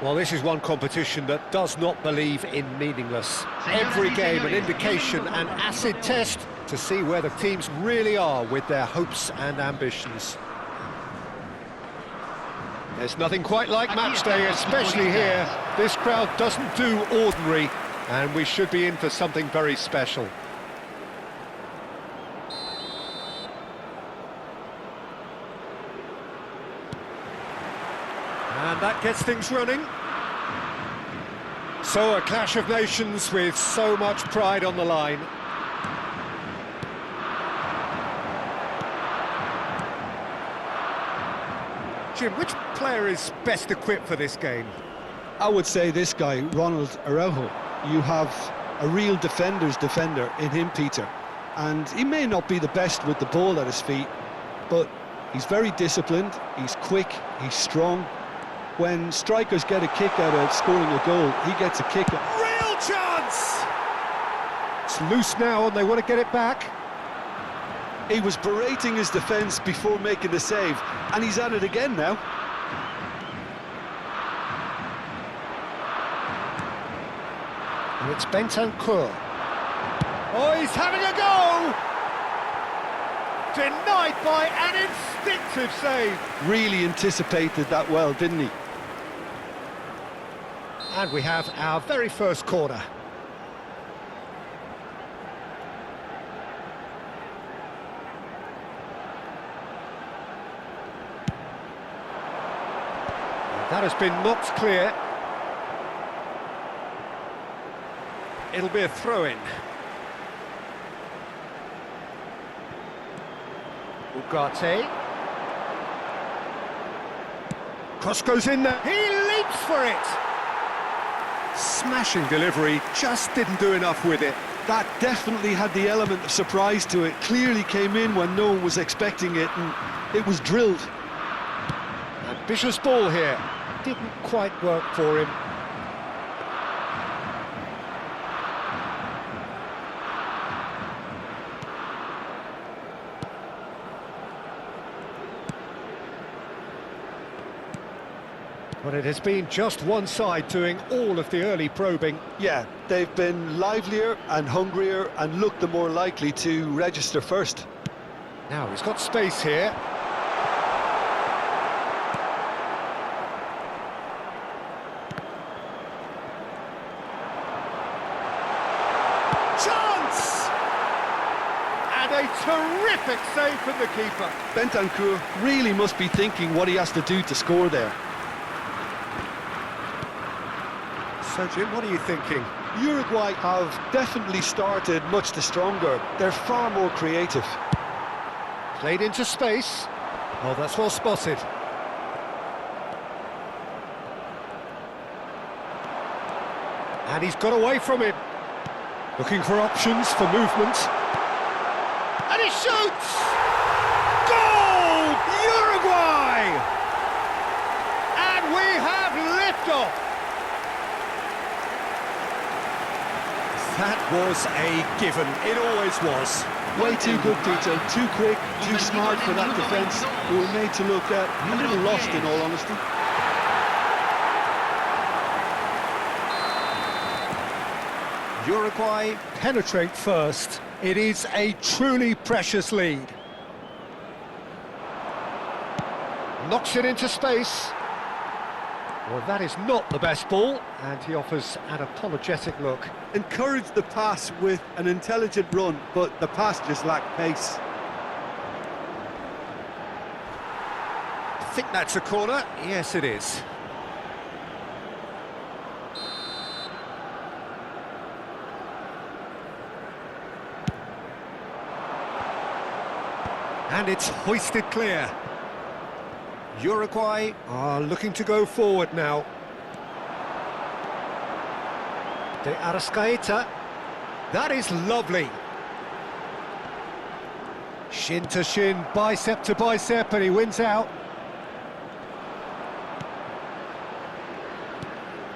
Well, this is one competition that does not believe in meaningless. Every game an indication, an acid test to see where the teams really are with their hopes and ambitions. There's nothing quite like match day, especially here. This crowd doesn't do ordinary, and we should be in for something very special. And that gets things running. So a clash of nations with so much pride on the line. Jim, which player is best equipped for this game? I would say this guy, Ronald Araujo. You have a real defender's defender in him, Peter. And he may not be the best with the ball at his feet, but he's very disciplined, he's quick, he's strong. When strikers get a kick out of scoring a goal, he gets a kick. Real chance! It's loose now and they want to get it back. He was berating his defence before making the save, and he's at it again now. And it's Bentancur. Oh, he's having a go! Denied by an instinctive save. Really anticipated that well, didn't he? And we have our very first corner. That has been knocked clear. It'll be a throw-in. Ugarte. Cross goes in there. He leaps for it. Smashing delivery, just didn't do enough with it. That definitely had the element of surprise to it. Clearly came in when no one was expecting it, and it was drilled. Ambitious ball here. Didn't quite work for him. But it has been just one side doing all of the early probing. Yeah, they've been livelier and hungrier and looked the more likely to register first. Now he's got space here. Chance! And a terrific save from the keeper. Bentancur really must be thinking what he has to do to score there. So, Jim, what are you thinking? Uruguay have definitely started much the stronger. They're far more creative. Played into space. Oh, that's well spotted. And he's got away from him. Looking for options for movement. And he shoots! Goal! Uruguay! And we have liftoff. That was a given, it always was. Way too good, Peter, too quick, too smart for that defence. We were made to look a little lost, in all honesty. Uruguay penetrate first. It is a truly precious lead. Knocks it into space. Well, that is not the best ball, and he offers an apologetic look. Encouraged the pass with an intelligent run, but the pass just lacked pace. I think that's a corner. Yes, it is. And it's hoisted clear. Uruguay are looking to go forward now. De Arrascaeta. That is lovely. Shin to shin, bicep to bicep, and he wins out.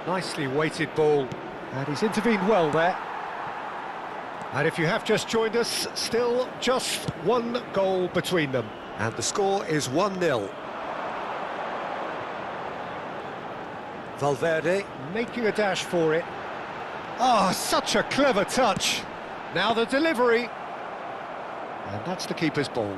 Nicely weighted ball. And he's intervened well there. And if you have just joined us, still just one goal between them. And the score is 1-0. Valverde making a dash for it. Oh, such a clever touch. Now the delivery. And that's the keeper's ball.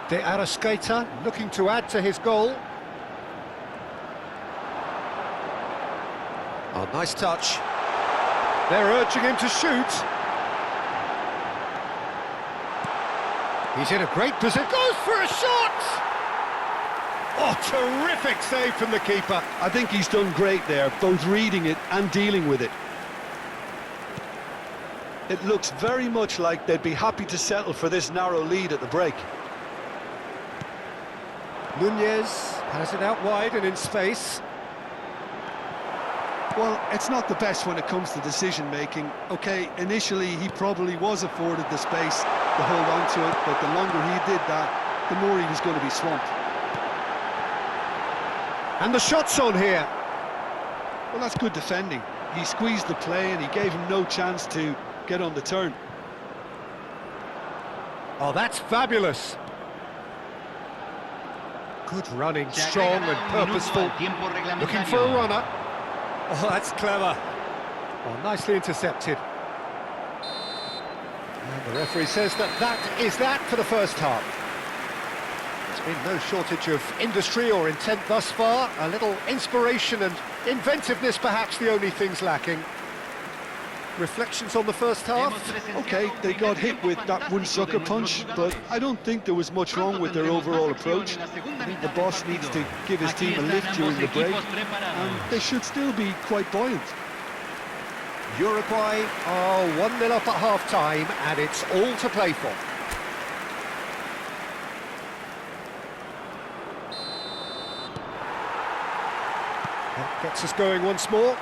De Arrascaeta looking to add to his goal. Oh, nice touch. They're urging him to shoot. He's in a great position. Goes for a shot! Oh, terrific save from the keeper. I think he's done great there, both reading it and dealing with it. It looks very much like they'd be happy to settle for this narrow lead at the break. Nunez has it out wide and in space. Well, it's not the best when it comes to decision-making. OK, initially he probably was afforded the space to hold on to it, but the longer he did that, the more he was going to be swamped. And the shot's on here. Well, that's good defending. He squeezed the play and he gave him no chance to get on the turn. Oh, that's fabulous. Good running, strong and purposeful. Looking for a runner. Oh, that's clever. Oh, nicely intercepted. And the referee says that is that for the first half. There's been no shortage of industry or intent thus far. A little inspiration and inventiveness, perhaps the only things lacking. Reflections on the first half? OK, they got hit with that one sucker punch, but I don't think there was much wrong with their overall approach. I think the boss needs to give his team a lift during the break, and they should still be quite buoyant. Uruguay are 1-0 up at half-time, and it's all to play for. That gets us going once more.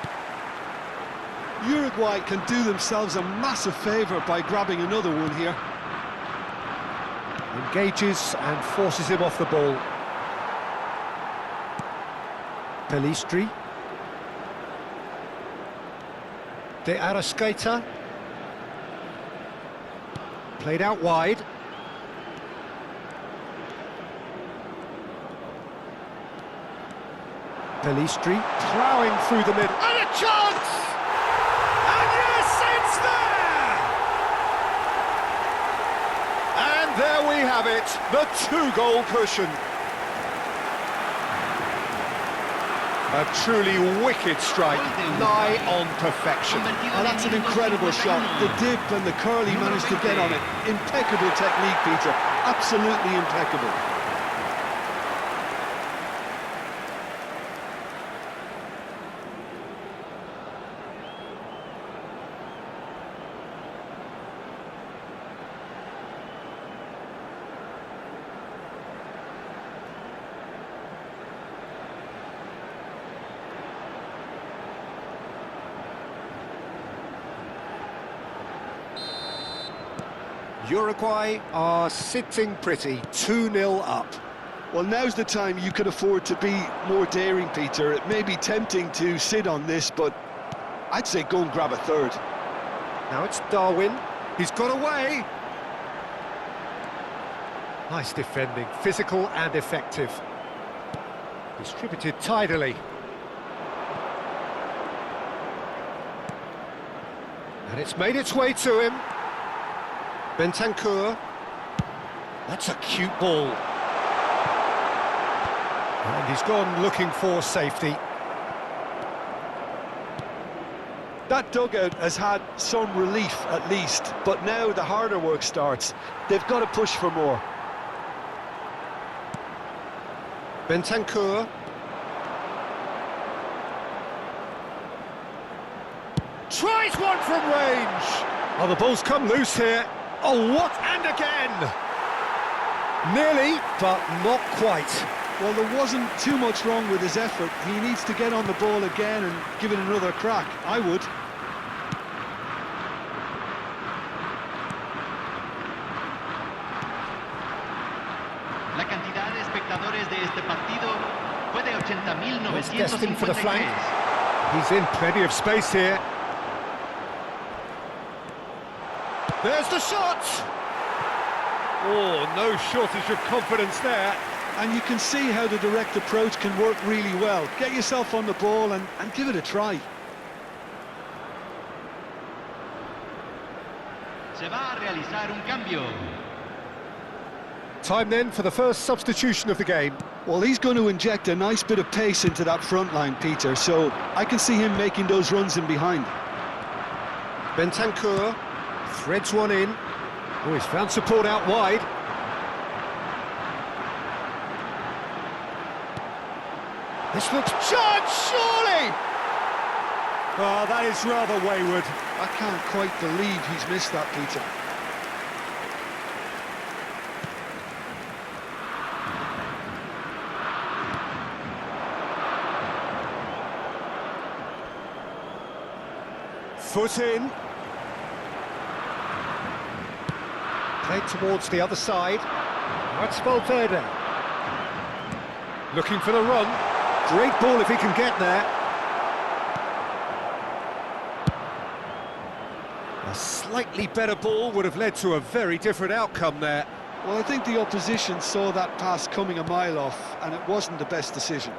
Uruguay can do themselves a massive favour by grabbing another one here. Engages and forces him off the ball. Pelistri. De Arrascaeta. Played out wide. Pelistri ploughing through the middle. And a chance! And yes, it's there! And there we have it, the two-goal cushion. A truly wicked strike, nigh on perfection. Oh, that's an incredible shot. The dip and the curl he managed to get on it. Impeccable technique, Peter. Absolutely impeccable. Uruguay are sitting pretty, 2-0 up. Well, now's the time you could afford to be more daring, Peter. It may be tempting to sit on this, but I'd say go and grab a third. Now it's Darwin. He's got away. Nice defending, physical and effective. Distributed tidily. And it's made its way to him. Bentancur. That's a cute ball. And he's gone looking for safety. That dugout has had some relief, at least, but now the harder work starts. They've got to push for more. Bentancur. Tries one from range. Oh, the ball's come loose here. Oh, what? And again! Nearly, but not quite. Well, there wasn't too much wrong with his effort. He needs to get on the ball again and give it another crack. I would. La cantidad de espectadores de este partido He's destined for the flank. He's in plenty of space here. There's the shot! Oh, no shortage of confidence there. And you can see how the direct approach can work really well. Get yourself on the ball and give it a try. Se va a realizar un cambio. Time then for the first substitution of the game. Well, he's going to inject a nice bit of pace into that front line, Peter, so I can see him making those runs in behind. Bentancur threads one in. Oh, he's found support out wide. This looks charged, surely! Oh, that is rather wayward. I can't quite believe he's missed that, Peter. Foot in. Played towards the other side. That's Valverde. Looking for the run. Great ball if he can get there. A slightly better ball would have led to a very different outcome there. Well, I think the opposition saw that pass coming a mile off, and it wasn't the best decision.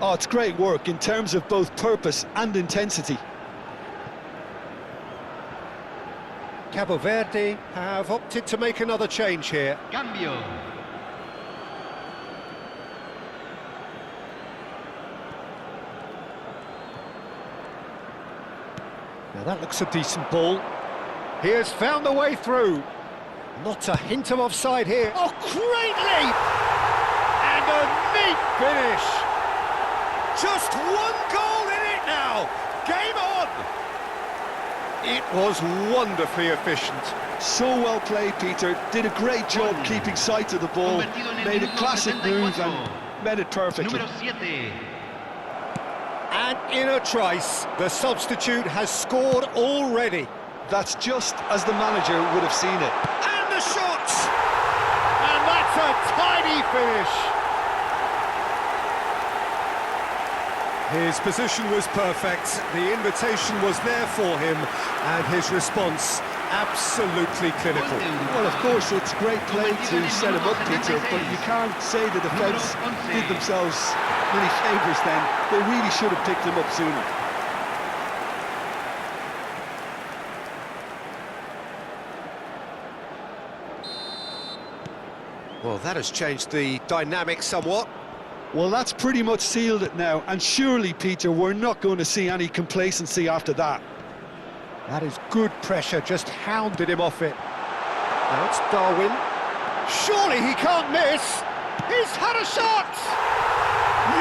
Oh, it's great work in terms of both purpose and intensity. Cabo Verde have opted to make another change here. Cambio. Now that looks a decent ball. He has found the way through. Not a hint of offside here. Oh, great leap! And a neat finish. Just one goal in it now. Game on! It was wonderfully efficient. So well played, Peter. Did a great job keeping sight of the ball. Made a classic move and met it perfectly. Número 7. And in a trice, the substitute has scored already. That's just as the manager would have seen it. And the shot! And that's a tidy finish. His position was perfect, the invitation was there for him, and his response absolutely clinical. Well, of course, it's great play to set him up, Peter, but you can't say the defence did themselves many favours then. They really should have picked him up sooner. Well, that has changed the dynamic somewhat. Well, that's pretty much sealed it now, and surely, Peter, we're not going to see any complacency after that. That is good pressure, just hounded him off it. Now it's Darwin. Surely he can't miss! He's had a shot!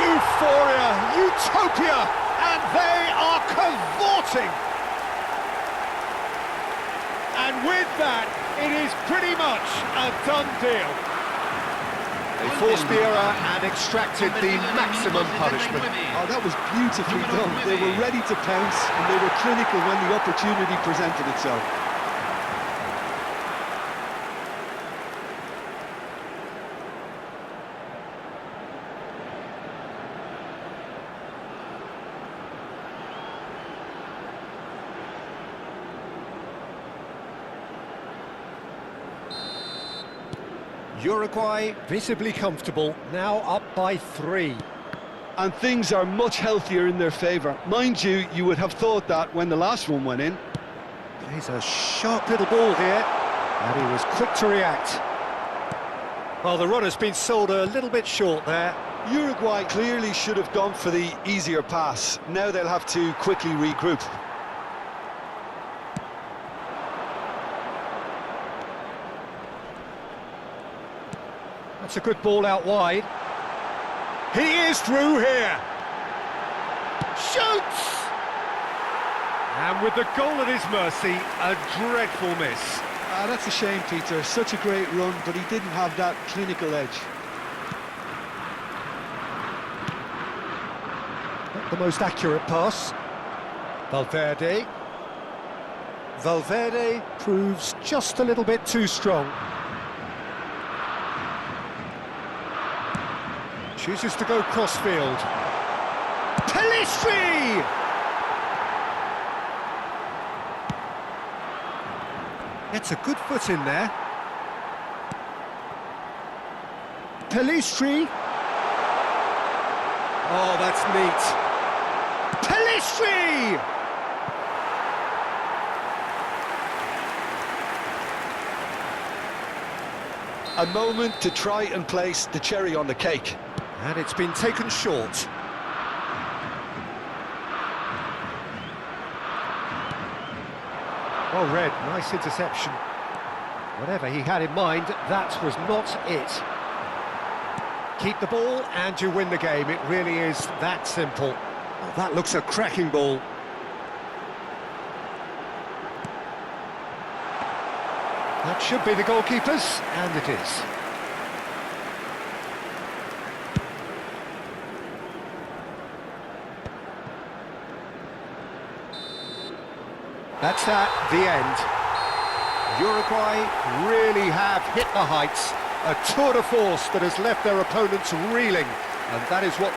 Euphoria, utopia, and they are cavorting! And with that, it is pretty much a done deal. They forced the error and extracted the maximum punishment. Oh, that was beautifully done. They were ready to pounce, and they were clinical when the opportunity presented itself. Uruguay visibly comfortable, now up by 3. And things are much healthier in their favour. Mind you, you would have thought that when the last one went in. Plays a sharp little ball here, and he was quick to react. Well, the run has been sold a little bit short there. Uruguay clearly should have gone for the easier pass. Now they'll have to quickly regroup. That's a good ball out wide. He is through here. Shoots! And with the goal at his mercy, a dreadful miss. That's a shame, Peter. Such a great run, but he didn't have that clinical edge. Not the most accurate pass. Valverde. Valverde proves just a little bit too strong. Chooses to go crossfield. Pelistri! Gets a good foot in there. Pelistri! Oh, that's neat. Pelistri! A moment to try and place the cherry on the cake. And it's been taken short. Oh, Red, nice interception. Whatever he had in mind, that was not it. Keep the ball and you win the game. It really is that simple. Oh, that looks a cracking ball. That should be the goalkeeper's, and it is. That's the end. Uruguay really have hit the heights. A tour de force that has left their opponents reeling, and that is what